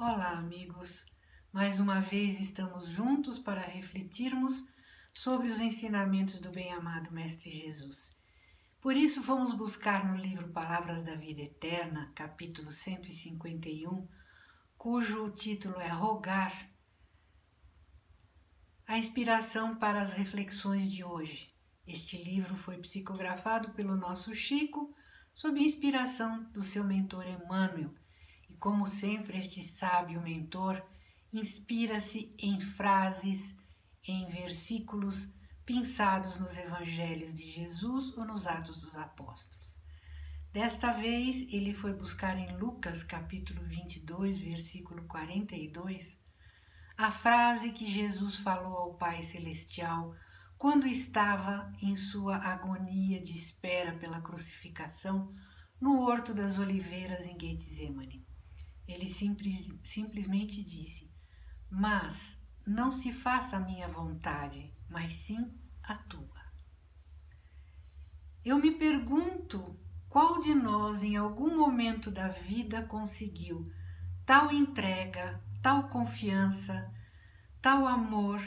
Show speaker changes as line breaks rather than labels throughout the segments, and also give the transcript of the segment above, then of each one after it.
Olá, amigos! Mais uma vez estamos juntos para refletirmos sobre os ensinamentos do bem-amado Mestre Jesus. Por isso, fomos buscar no livro Palavras da Vida Eterna, capítulo 151, cujo título é Rogar, a inspiração para as reflexões de hoje. Este livro foi psicografado pelo nosso Chico, sob inspiração do seu mentor Emmanuel. E como sempre, este sábio mentor inspira-se em frases, em versículos pensados nos evangelhos de Jesus ou nos Atos dos Apóstolos. Desta vez, ele foi buscar em Lucas, capítulo 22, versículo 42, a frase que Jesus falou ao Pai Celestial quando estava em sua agonia de espera pela crucificação no Horto das Oliveiras em Getsemane. Ele simplesmente disse: "Mas não se faça a minha vontade, mas sim a tua." Eu me pergunto qual de nós em algum momento da vida conseguiu tal entrega, tal confiança, tal amor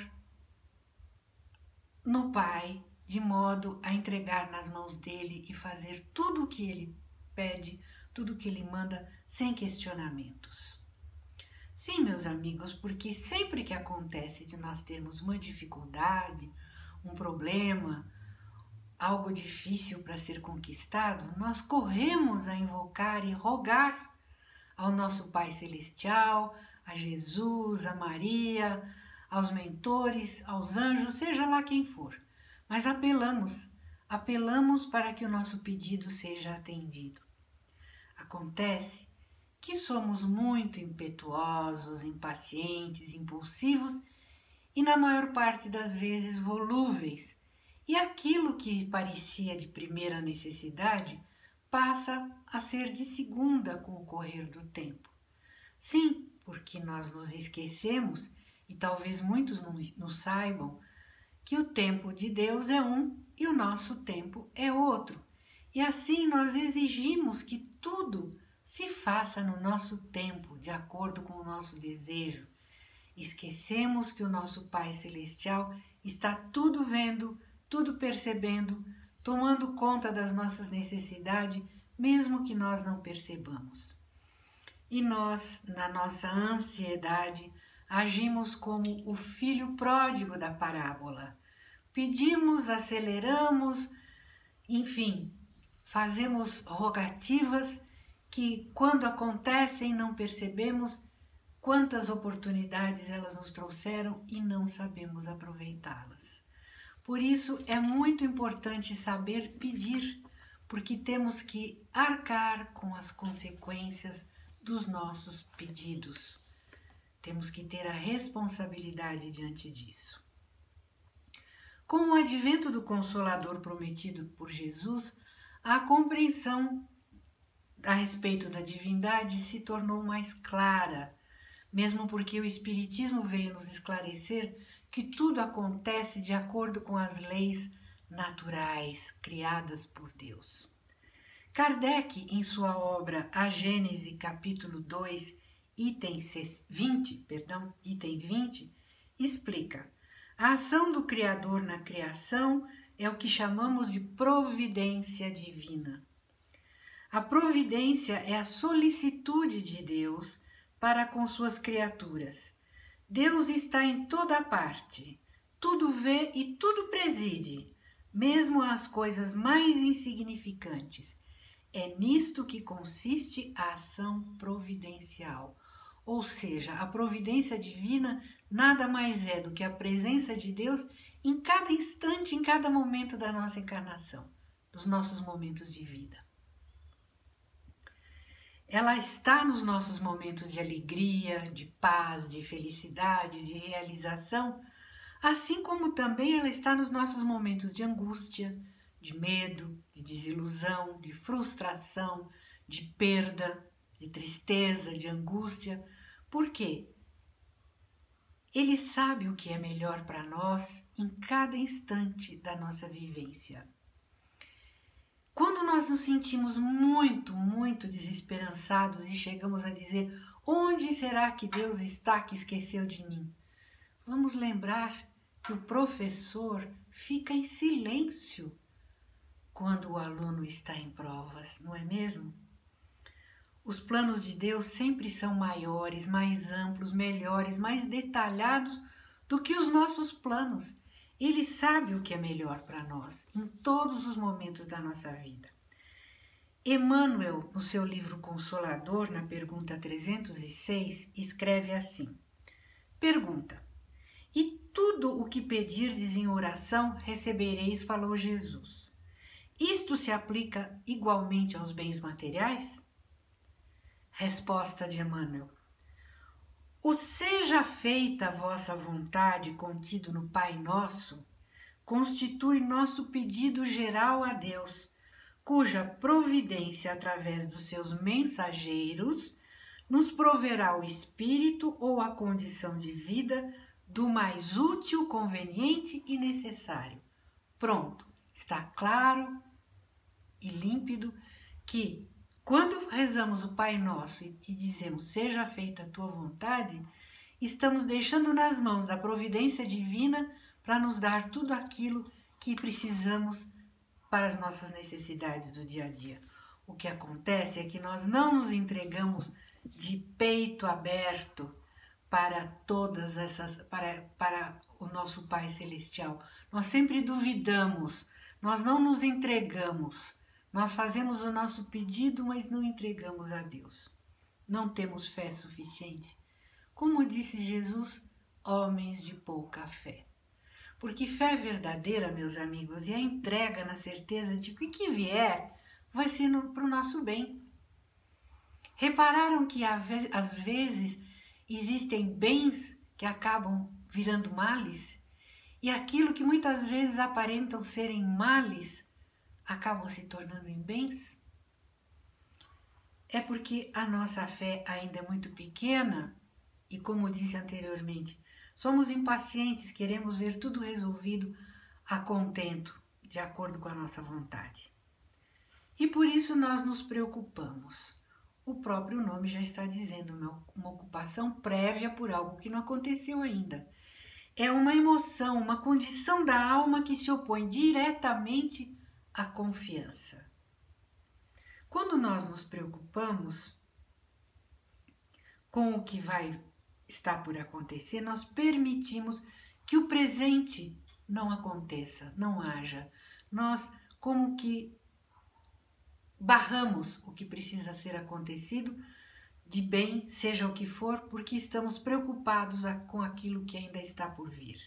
no Pai, de modo a entregar nas mãos dele e fazer tudo o que ele pede, tudo o que ele manda, sem questionamentos. Sim, meus amigos, porque sempre que acontece de nós termos uma dificuldade, um problema, algo difícil para ser conquistado, nós corremos a invocar e rogar ao nosso Pai Celestial, a Jesus, a Maria, aos mentores, aos anjos, seja lá quem for. Mas apelamos para que o nosso pedido seja atendido. Acontece que somos muito impetuosos, impacientes, impulsivos e, na maior parte das vezes, volúveis. E aquilo que parecia de primeira necessidade passa a ser de segunda com o correr do tempo. Sim, porque nós nos esquecemos, e talvez muitos não saibam, que o tempo de Deus é um e o nosso tempo é outro. E assim nós exigimos que tudo se faça no nosso tempo, de acordo com o nosso desejo. Esquecemos que o nosso Pai Celestial está tudo vendo, tudo percebendo, tomando conta das nossas necessidades, mesmo que nós não percebamos. E nós, na nossa ansiedade, agimos como o filho pródigo da parábola. Pedimos, aceleramos, enfim, fazemos rogativas que, quando acontecem, não percebemos quantas oportunidades elas nos trouxeram e não sabemos aproveitá-las. Por isso, é muito importante saber pedir, porque temos que arcar com as consequências dos nossos pedidos. Temos que ter a responsabilidade diante disso. Com o advento do Consolador prometido por Jesus, a compreensão a respeito da divindade se tornou mais clara, mesmo porque o Espiritismo veio nos esclarecer que tudo acontece de acordo com as leis naturais criadas por Deus. Kardec, em sua obra A Gênese, capítulo 2, item 20, explica: a ação do Criador na criação é o que chamamos de providência divina. A providência é a solicitude de Deus para com suas criaturas. Deus está em toda parte, tudo vê e tudo preside, mesmo as coisas mais insignificantes. É nisto que consiste a ação providencial. Ou seja, a providência divina nada mais é do que a presença de Deus em cada instante, em cada momento da nossa encarnação, dos nossos momentos de vida. Ela está nos nossos momentos de alegria, de paz, de felicidade, de realização, assim como também ela está nos nossos momentos de angústia, de medo, de desilusão, de frustração, de perda, de tristeza, de angústia. Por quê? Ele sabe o que é melhor para nós em cada instante da nossa vivência. Quando nós nos sentimos muito desesperançados e chegamos a dizer: Onde será que Deus está que esqueceu de mim? Vamos lembrar que o professor fica em silêncio quando o aluno está em provas, não é mesmo? Os planos de Deus sempre são maiores, mais amplos, melhores, mais detalhados do que os nossos planos. Ele sabe o que é melhor para nós em todos os momentos da nossa vida. Emmanuel, no seu livro Consolador, na pergunta 306, escreve assim: pergunta: e tudo o que pedirdes em oração recebereis, falou Jesus. Isto se aplica igualmente aos bens materiais? Resposta de Emmanuel: o seja feita a vossa vontade contido no Pai Nosso constitui nosso pedido geral a Deus, cuja providência através dos seus mensageiros nos proverá o espírito ou a condição de vida do mais útil, conveniente e necessário. Pronto, está claro e límpido que quando rezamos o Pai Nosso e dizemos seja feita a tua vontade, estamos deixando nas mãos da providência divina para nos dar tudo aquilo que precisamos para as nossas necessidades do dia a dia. O que acontece é que nós não nos entregamos de peito aberto para todas essas, para o nosso Pai Celestial. Nós sempre duvidamos, nós não nos entregamos, nós fazemos o nosso pedido, mas não entregamos a Deus. Não temos fé suficiente. Como disse Jesus, homens de pouca fé. Porque fé verdadeira, meus amigos, é a entrega na certeza de que o que vier vai ser para o nosso bem. Repararam que às vezes existem bens que acabam virando males? E aquilo que muitas vezes aparentam serem males acabam se tornando em bens? É porque a nossa fé ainda é muito pequena e, como disse anteriormente, somos impacientes, queremos ver tudo resolvido a contento, de acordo com a nossa vontade. E por isso nós nos preocupamos. O próprio nome já está dizendo, uma ocupação prévia por algo que não aconteceu ainda. É uma emoção, uma condição da alma que se opõe diretamente à confiança. Quando nós nos preocupamos com o que vai estar por acontecer, nós permitimos que o presente não aconteça, não haja. Nós como que barramos o que precisa ser acontecido de bem, seja o que for, porque estamos preocupados com aquilo que ainda está por vir.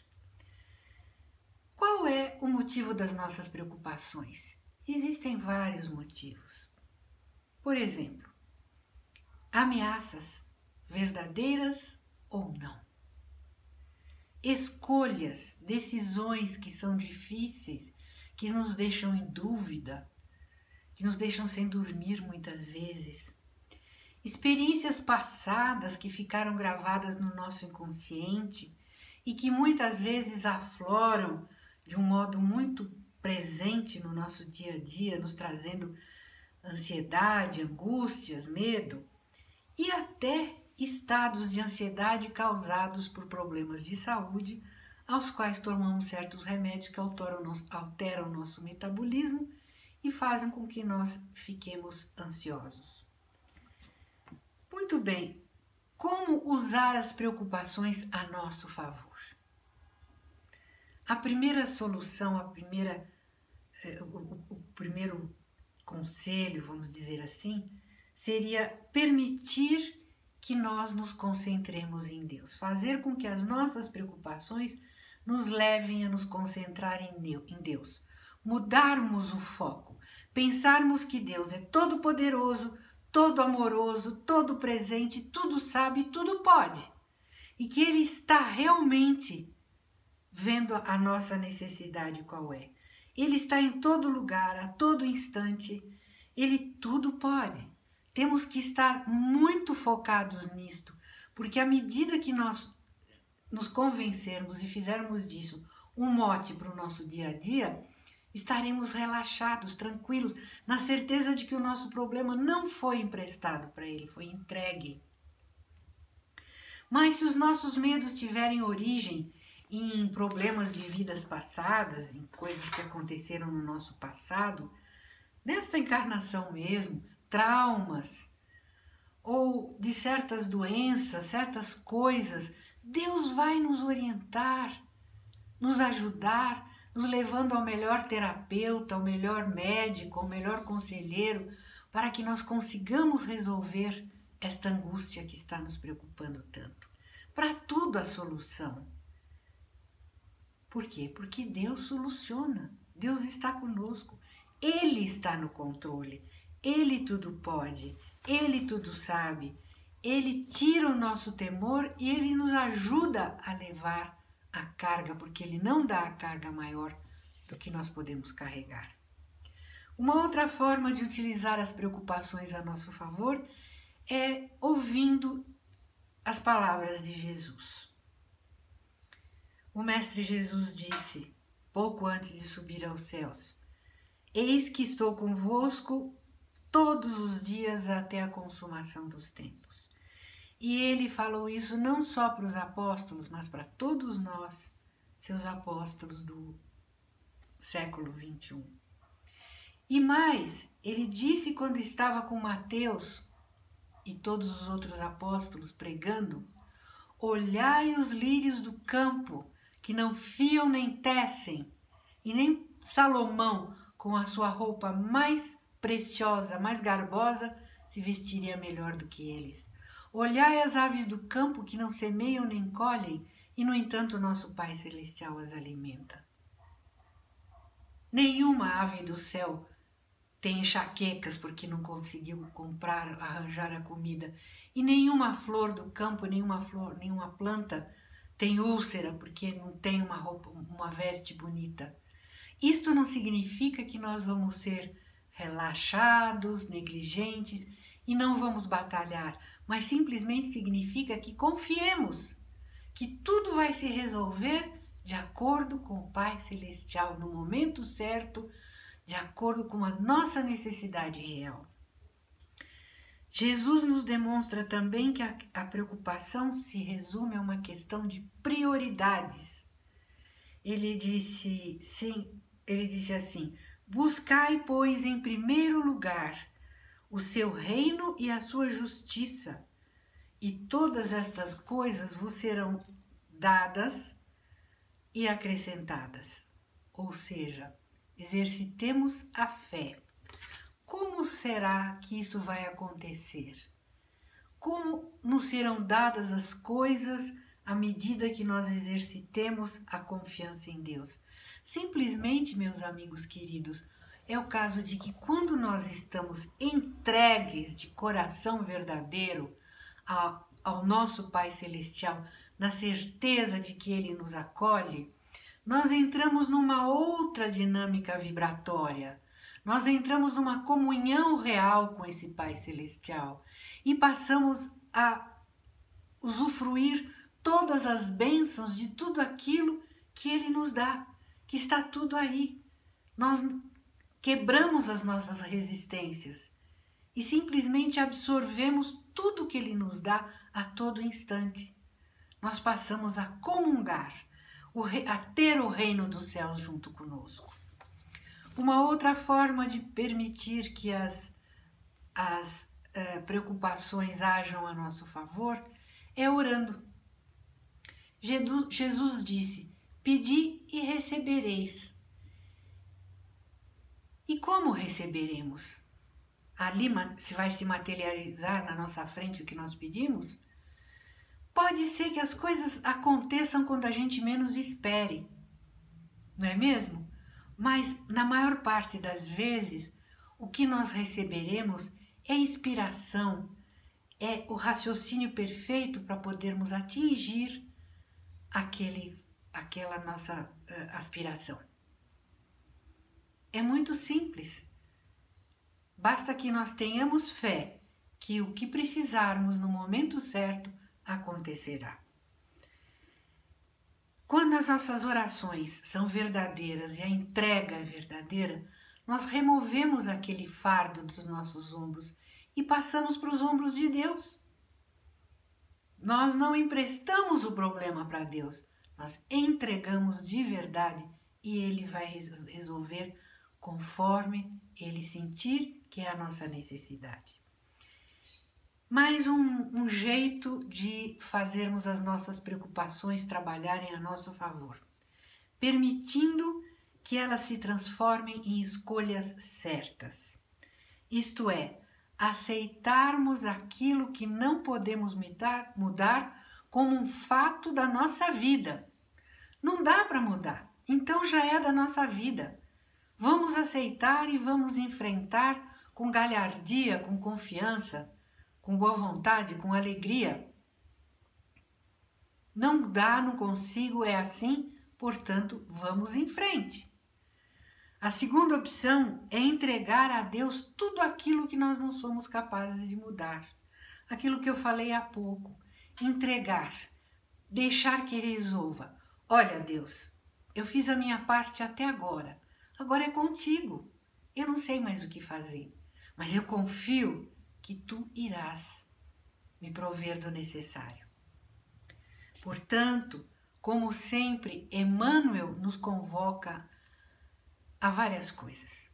Qual é o motivo das nossas preocupações? Existem vários motivos. Por exemplo, ameaças verdadeiras ou não. Escolhas, decisões que são difíceis, que nos deixam em dúvida, que nos deixam sem dormir muitas vezes. Experiências passadas que ficaram gravadas no nosso inconsciente e que muitas vezes afloram de um modo muito presente no nosso dia a dia, nos trazendo ansiedade, angústias, medo e até estados de ansiedade causados por problemas de saúde, aos quais tomamos certos remédios que alteram o nosso metabolismo e fazem com que nós fiquemos ansiosos. Muito bem, como usar as preocupações a nosso favor? A primeira solução, o primeiro conselho, vamos dizer assim, seria permitir que nós nos concentremos em Deus, fazer com que as nossas preocupações nos levem a nos concentrar em Deus, mudarmos o foco, pensarmos que Deus é todo poderoso, todo amoroso, todo presente, tudo sabe, tudo pode, e que Ele está realmente vendo a nossa necessidade qual é. Ele está em todo lugar, a todo instante, Ele tudo pode. Temos que estar muito focados nisto, porque à medida que nós nos convencermos e fizermos disso um mote para o nosso dia a dia, estaremos relaxados, tranquilos, na certeza de que o nosso problema não foi emprestado para Ele, foi entregue. Mas se os nossos medos tiverem origem em problemas de vidas passadas, em coisas que aconteceram no nosso passado, nesta encarnação mesmo, traumas, ou de certas doenças, certas coisas, Deus vai nos orientar, nos ajudar, nos levando ao melhor terapeuta, ao melhor médico, ao melhor conselheiro, para que nós consigamos resolver esta angústia que está nos preocupando tanto. Para tudo a solução. Por quê? Porque Deus soluciona, Deus está conosco, Ele está no controle, Ele tudo pode, Ele tudo sabe, Ele tira o nosso temor e Ele nos ajuda a levar a carga, porque Ele não dá a carga maior do que nós podemos carregar. Uma outra forma de utilizar as preocupações a nosso favor é ouvindo as palavras de Jesus. O Mestre Jesus disse, pouco antes de subir aos céus, eis que estou convosco todos os dias até a consumação dos tempos. E ele falou isso não só para os apóstolos, mas para todos nós, seus apóstolos do século 21. E mais, ele disse quando estava com Mateus e todos os outros apóstolos pregando, olhai os lírios do campo, que não fiam nem tecem, e nem Salomão, com a sua roupa mais preciosa, mais garbosa, se vestiria melhor do que eles. Olhai as aves do campo, que não semeiam nem colhem, e no entanto nosso Pai Celestial as alimenta. Nenhuma ave do céu tem enxaquecas porque não conseguiu comprar, arranjar a comida, e nenhuma flor do campo, nenhuma planta tem úlcera porque não tem uma roupa, uma veste bonita. Isto não significa que nós vamos ser relaxados, negligentes e não vamos batalhar, mas simplesmente significa que confiemos que tudo vai se resolver de acordo com o Pai Celestial, no momento certo, de acordo com a nossa necessidade real. Jesus nos demonstra também que a preocupação se resume a uma questão de prioridades. Ele disse assim, buscai, pois, em primeiro lugar o seu reino e a sua justiça, e todas estas coisas vos serão dadas e acrescentadas. Ou seja, exercitemos a fé. Como será que isso vai acontecer? Como nos serão dadas as coisas à medida que nós exercitemos a confiança em Deus? Simplesmente, meus amigos queridos, é o caso de que quando nós estamos entregues de coração verdadeiro ao nosso Pai Celestial, na certeza de que Ele nos acolhe, nós entramos numa outra dinâmica vibratória. Nós entramos numa comunhão real com esse Pai Celestial e passamos a usufruir todas as bênçãos de tudo aquilo que Ele nos dá, que está tudo aí. Nós quebramos as nossas resistências e simplesmente absorvemos tudo que Ele nos dá a todo instante. Nós passamos a comungar, a ter o reino dos céus junto conosco. Uma outra forma de permitir que as preocupações ajam a nosso favor é orando. Jesus disse, pedi e recebereis. E como receberemos? Ali se vai se materializar na nossa frente o que nós pedimos? Pode ser que as coisas aconteçam quando a gente menos espere, não é mesmo? Mas, na maior parte das vezes, o que nós receberemos é inspiração, é o raciocínio perfeito para podermos atingir aquela nossa aspiração. É muito simples. Basta que nós tenhamos fé que o que precisarmos no momento certo acontecerá. Quando as nossas orações são verdadeiras e a entrega é verdadeira, nós removemos aquele fardo dos nossos ombros e passamos para os ombros de Deus. Nós não emprestamos o problema para Deus, nós entregamos de verdade e Ele vai resolver conforme Ele sentir que é a nossa necessidade. Mais um jeito de fazermos as nossas preocupações trabalharem a nosso favor, permitindo que elas se transformem em escolhas certas. Isto é, aceitarmos aquilo que não podemos mudar como um fato da nossa vida. Não dá para mudar, então já é da nossa vida. Vamos aceitar e vamos enfrentar com galhardia, com confiança, com boa vontade, com alegria. Não dá, não consigo, é assim, portanto, vamos em frente. A segunda opção é entregar a Deus tudo aquilo que nós não somos capazes de mudar. Aquilo que eu falei há pouco. Entregar, deixar que Ele resolva. Olha, Deus, eu fiz a minha parte até agora. Agora é contigo. Eu não sei mais o que fazer, mas eu confio que Tu irás me prover do necessário. Portanto, como sempre, Emmanuel nos convoca a várias coisas.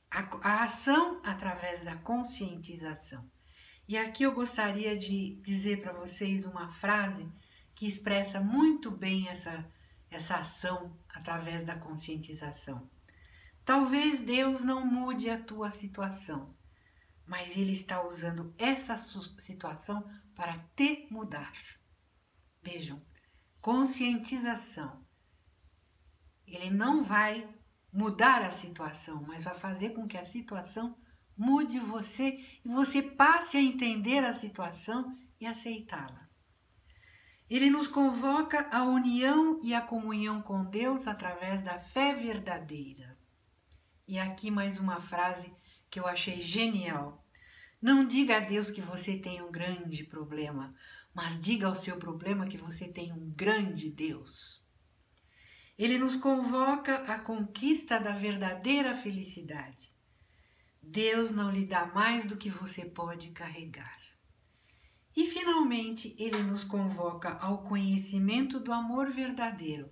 A ação através da conscientização. E aqui eu gostaria de dizer para vocês uma frase que expressa muito bem essa ação através da conscientização. Talvez Deus não mude a tua situação, mas Ele está usando essa situação para te mudar. Vejam, conscientização. Ele não vai mudar a situação, mas vai fazer com que a situação mude você e você passe a entender a situação e aceitá-la. Ele nos convoca à união e à comunhão com Deus através da fé verdadeira. E aqui mais uma frase que eu achei genial. Não diga a Deus que você tem um grande problema, mas diga ao seu problema que você tem um grande Deus. Ele nos convoca à conquista da verdadeira felicidade. Deus não lhe dá mais do que você pode carregar. E, finalmente, Ele nos convoca ao conhecimento do amor verdadeiro,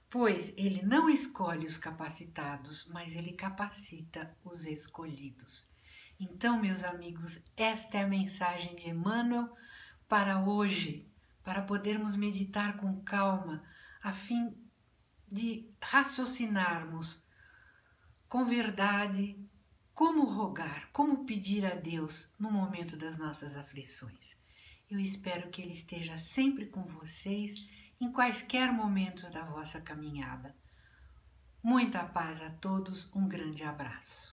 pois Ele não escolhe os capacitados, mas Ele capacita os escolhidos. Então, meus amigos, esta é a mensagem de Emmanuel para hoje, para podermos meditar com calma, a fim de raciocinarmos com verdade como rogar, como pedir a Deus no momento das nossas aflições. Eu espero que Ele esteja sempre com vocês em quaisquer momentos da vossa caminhada. Muita paz a todos, um grande abraço.